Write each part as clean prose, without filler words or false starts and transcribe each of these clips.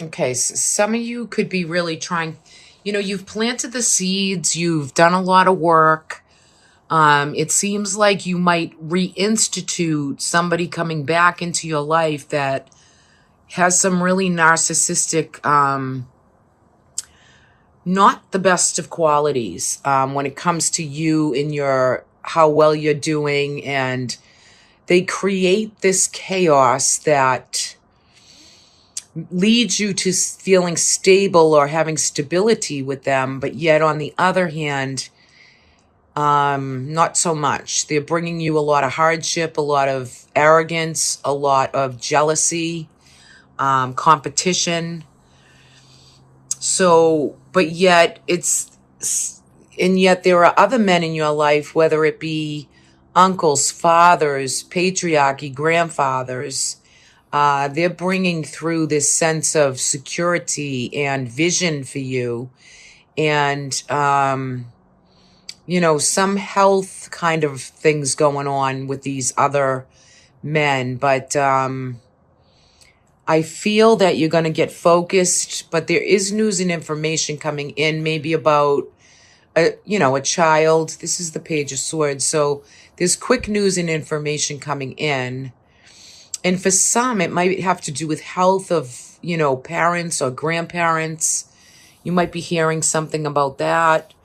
Okay, some of you could be really trying, you've planted the seeds, you've done a lot of work. It seems like you might reinstitute somebody coming back into your life that has some really narcissistic, not the best of qualities when it comes to you and your how well you're doing, and they create this chaos that leads you to feeling stable or having stability with them, but yet on the other hand, not so much. They're bringing you a lot of hardship, a lot of arrogance, a lot of jealousy, competition. So, but yet and yet there are other men in your life, whether it be uncles, fathers, patriarchy, grandfathers. They're bringing through this sense of security and vision for you, and some health kind of things going on with these other men. But I feel that you're going to get focused, but there is news and information coming in, maybe about a child. This is the Page of Swords. So there's quick news and information coming in. And for some, it might have to do with health of, parents or grandparents. You might be hearing something about that.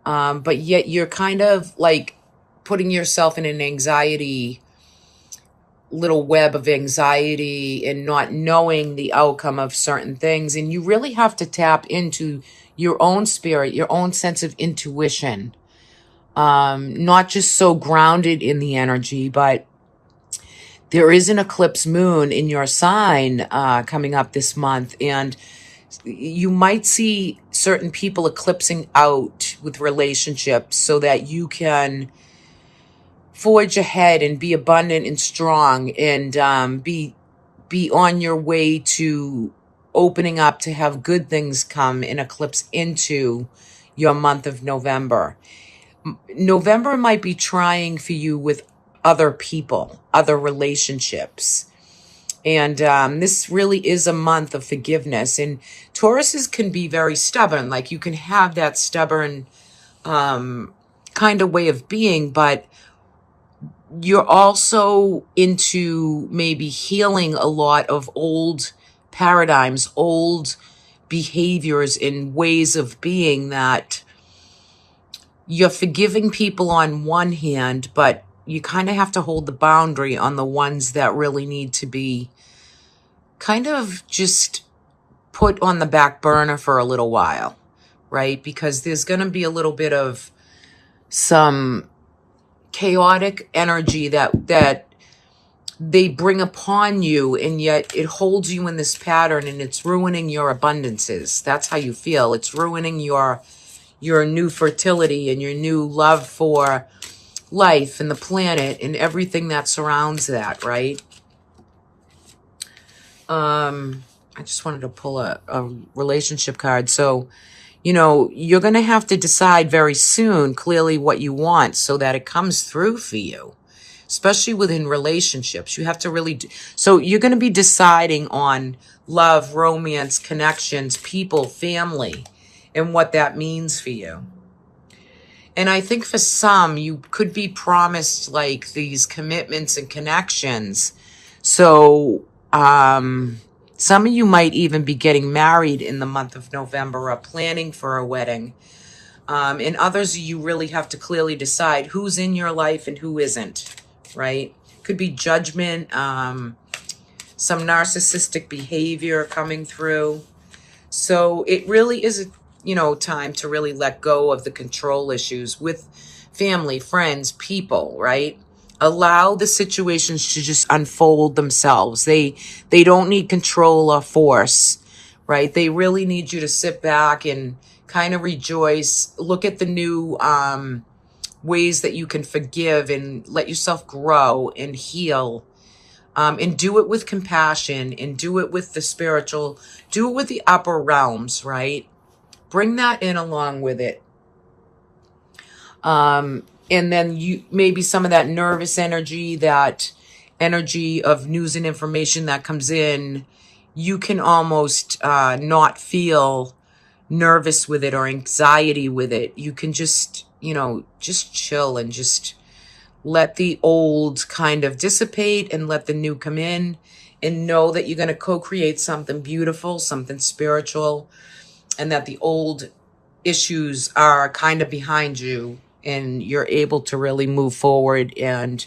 But yet you're kind of like putting yourself in an little web of anxiety and not knowing the outcome of certain things. And you really have to tap into your own spirit, your own sense of intuition. Not just so grounded in the energy, but there is an eclipse moon in your sign coming up this month, and you might see certain people eclipsing out with relationships so that you can forge ahead and be abundant and strong, and be on your way to opening up to have good things come in eclipse into your month of November. November might be trying for you with other people, other relationships. And this really is a month of forgiveness. And Tauruses can be very stubborn. Like, you can have that stubborn kind of way of being, but you're also into maybe healing a lot of old paradigms, old behaviors and ways of being, that you're forgiving people on one hand, but you kind of have to hold the boundary on the ones that really need to be kind of just put on the back burner for a little while, right? Because there's going to be a little bit of some chaotic energy that they bring upon you, and yet it holds you in this pattern, and it's ruining your abundances. That's how you feel. It's ruining your new fertility and your new love for life and the planet and everything that surrounds that, right? I just wanted to pull a relationship card. So, you're going to have to decide very soon clearly what you want so that it comes through for you, especially within relationships. You have to really so you're going to be deciding on love, romance, connections, people, family, and what that means for you. And I think for some, you could be promised like these commitments and connections. So, some of you might even be getting married in the month of November or planning for a wedding. And others, you really have to clearly decide who's in your life and who isn't, right? Could be judgment, some narcissistic behavior coming through. So it really is time to really let go of the control issues with family, friends, people, right? Allow the situations to just unfold themselves. They don't need control or force, right? They really need you to sit back and kind of rejoice, look at the new ways that you can forgive and let yourself grow and heal. And do it with compassion, and do it with the spiritual, do it with the upper realms, right? Bring that in along with it. And then maybe some of that nervous energy, that energy of news and information that comes in, you can almost not feel nervous with it or anxiety with it. You can just, just chill and just let the old kind of dissipate and let the new come in, and know that you're going to co-create something beautiful, something spiritual, and that the old issues are kind of behind you and you're able to really move forward and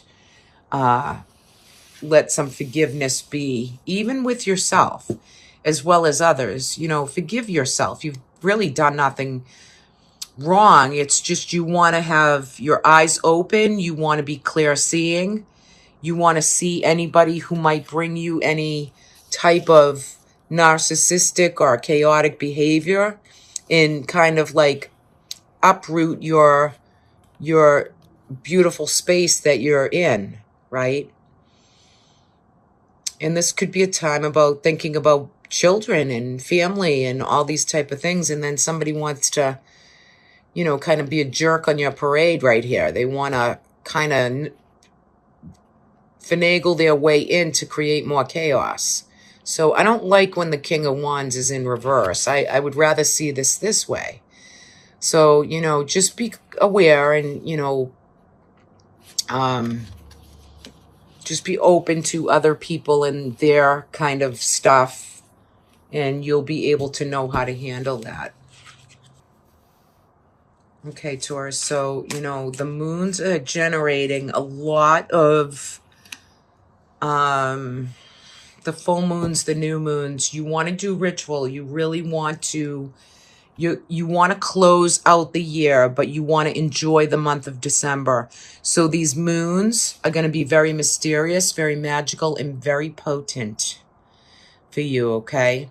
let some forgiveness be, even with yourself as well as others. Forgive yourself. You've really done nothing wrong. It's just you want to have your eyes open. You want to be clear seeing. You want to see anybody who might bring you any type of narcissistic or chaotic behavior, and kind of like uproot your beautiful space that you're in, right? And this could be a time about thinking about children and family and all these type of things, and then somebody wants to kind of be a jerk on your parade right here. They want to kind of finagle their way in to create more chaos. So I don't like when the King of Wands is in reverse. I would rather see this way. So, just be aware and, just be open to other people and their kind of stuff, and you'll be able to know how to handle that. Okay, Taurus. So, the moons are generating a lot of the full moons, the new moons. You want to do ritual. You really want to, you want to close out the year, but you want to enjoy the month of December. So these moons are going to be very mysterious, very magical, and very potent for you, okay?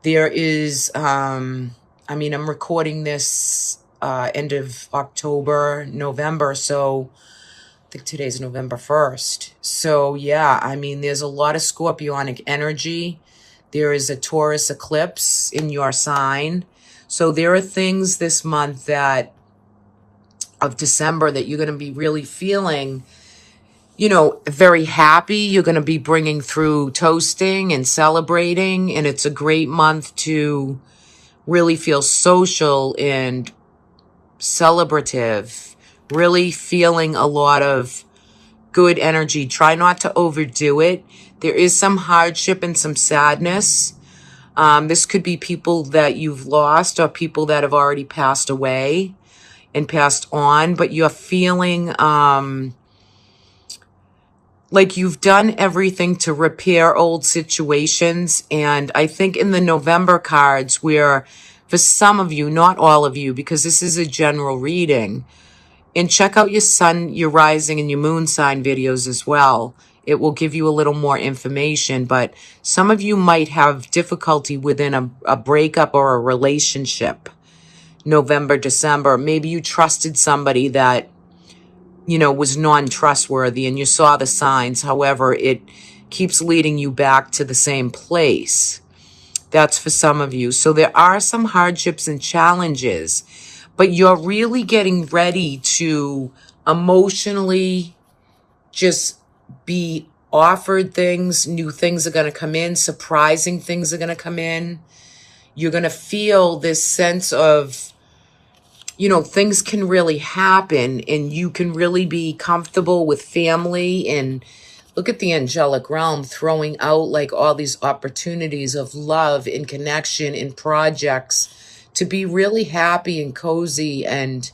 There is, I'm recording this end of October, November, so I think today's November 1st. So yeah, there's a lot of scorpionic energy. There is a Taurus eclipse in your sign. So there are things this month of December that you're going to be really feeling, very happy. You're going to be bringing through toasting and celebrating. And it's a great month to really feel social and celebrative, really feeling a lot of good energy. Try not to overdo it. There is some hardship and some sadness. This could be people that you've lost or people that have already passed away and passed on, but you're feeling like you've done everything to repair old situations. And I think in the November cards, where for some of you, not all of you, because this is a general reading, and check out your sun, your rising, and your moon sign videos as well. It will give you a little more information, but some of you might have difficulty within a breakup or a relationship. November, December, maybe you trusted somebody that, was non-trustworthy and you saw the signs. However, it keeps leading you back to the same place. That's for some of you. So there are some hardships and challenges, but you're really getting ready to emotionally just be offered things. New things are going to come in. Surprising things are going to come in. You're going to feel this sense of, things can really happen and you can really be comfortable with family. And look at the angelic realm throwing out like all these opportunities of love and connection and projects to be really happy and cozy and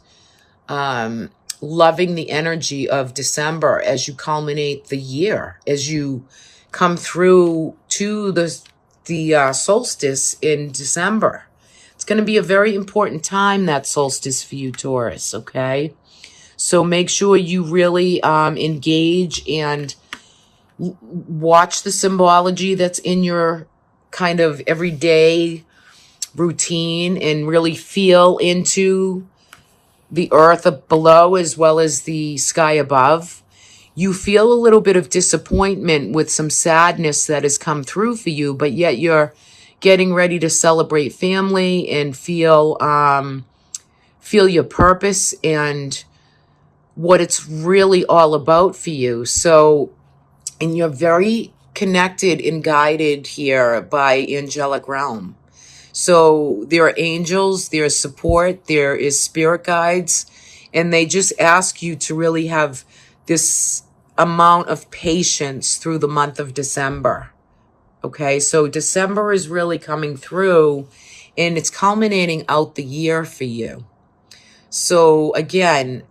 loving the energy of December as you culminate the year, as you come through to the solstice in December. It's going to be a very important time, that solstice for you, Taurus, okay? So make sure you really engage and watch the symbology that's in your kind of everyday routine and really feel into the earth below as well as the sky above. You feel a little bit of disappointment with some sadness that has come through for you, but yet you're getting ready to celebrate family and feel your purpose and what it's really all about for you. So, and you're very connected and guided here by angelic realm. So there are angels, there is support, there is spirit guides, and they just ask you to really have this amount of patience through the month of December. Okay, so December is really coming through and it's culminating out the year for you. So again,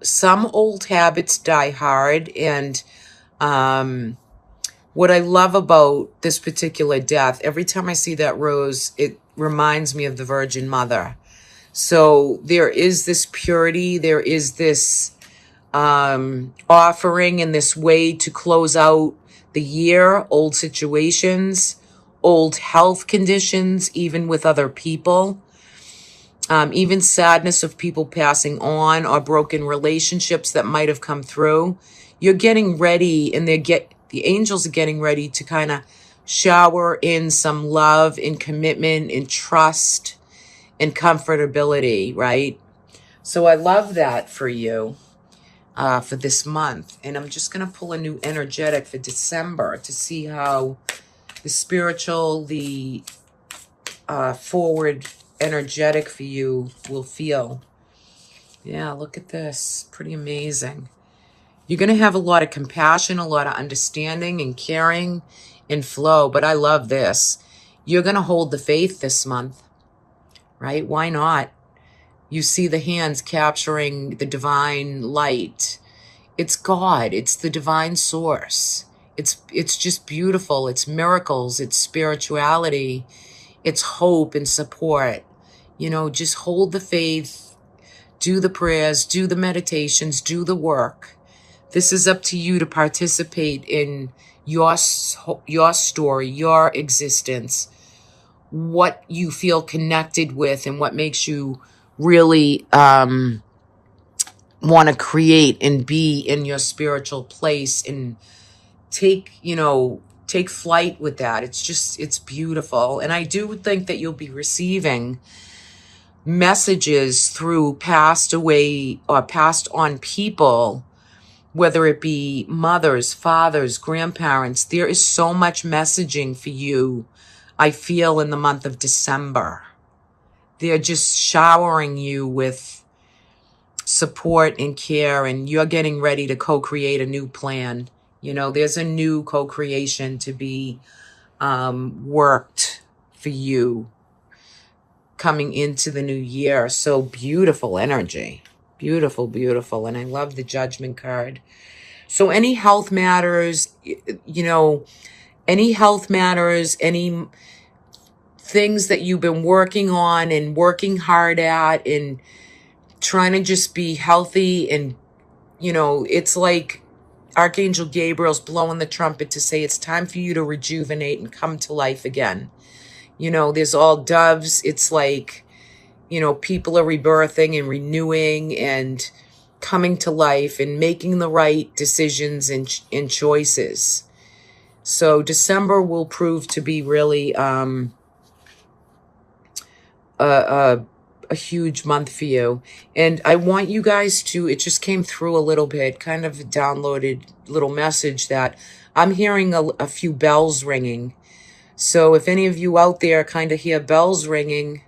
some old habits die hard, and what I love about this particular death, every time I see that rose, it reminds me of the Virgin Mother. So there is this purity, there is this offering and this way to close out the year, old situations, old health conditions, even with other people, even sadness of people passing on or broken relationships that might have come through. You're getting ready, and the angels are getting ready to kind of shower in some love and commitment and trust and comfortability, right? So I love that for you for this month. And I'm just going to pull a new energetic for December to see how the spiritual, the forward energetic for you will feel. Yeah, look at this. Pretty amazing. You're going to have a lot of compassion, a lot of understanding and caring and flow. But I love this. You're going to hold the faith this month, right? Why not? You see the hands capturing the divine light. It's God. It's the divine source. It's just beautiful. It's miracles. It's spirituality. It's hope and support. You know, just hold the faith, do the prayers, do the meditations, do the work. This is up to you to participate in your story, your existence, what you feel connected with, and what makes you really want to create and be in your spiritual place, and take flight with that. It's beautiful. And I do think that you'll be receiving messages through passed away or passed on people, whether it be mothers, fathers, grandparents. There is so much messaging for you, I feel, in the month of December. They're just showering you with support and care, and you're getting ready to co-create a new plan. You know, there's a new co-creation to be worked for you coming into the new year. So beautiful energy. Beautiful, beautiful. And I love the Judgment card. So any health matters, any health matters, any things that you've been working on and working hard at and trying to just be healthy. And, it's like Archangel Gabriel's blowing the trumpet to say it's time for you to rejuvenate and come to life again. There's all doves. It's like, people are rebirthing and renewing and coming to life and making the right decisions and choices. So December will prove to be really a huge month for you. And I want you guys to, it just came through a little bit, kind of a downloaded little message that I'm hearing a few bells ringing. So if any of you out there kind of hear bells ringing,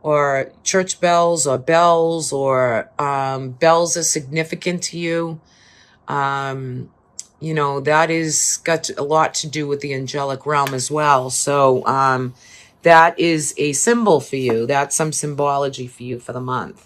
or church bells, or bells are significant to you, that is got a lot to do with the angelic realm as well. So that is a symbol for you. That's some symbology for you for the month.